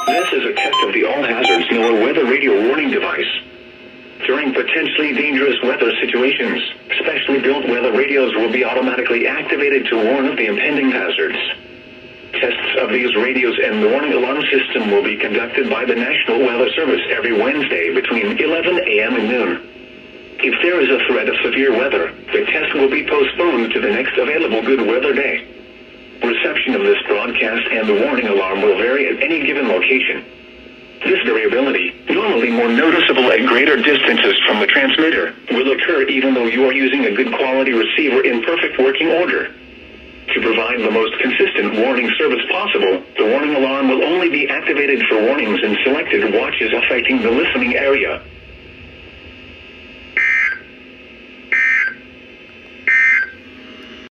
This is a test of the All Hazards NOAA weather radio warning device. During potentially dangerous weather situations, specially built weather radios will be automatically activated to warn of the impending hazards. Tests of these radios and the warning alarm system will be conducted by the National Weather Service every Wednesday between 11 a.m. and noon. If there is a threat of severe weather, the test will be postponed to the next available good weather day. Reception of this broadcast and the warning alarm will vary at any given location. This variability, normally more noticeable at greater distances from the transmitter, will occur even though you are using a good quality receiver in perfect working order. To provide the most consistent warning service possible, the warning alarm will only be activated for warnings in selected watches affecting the listening area.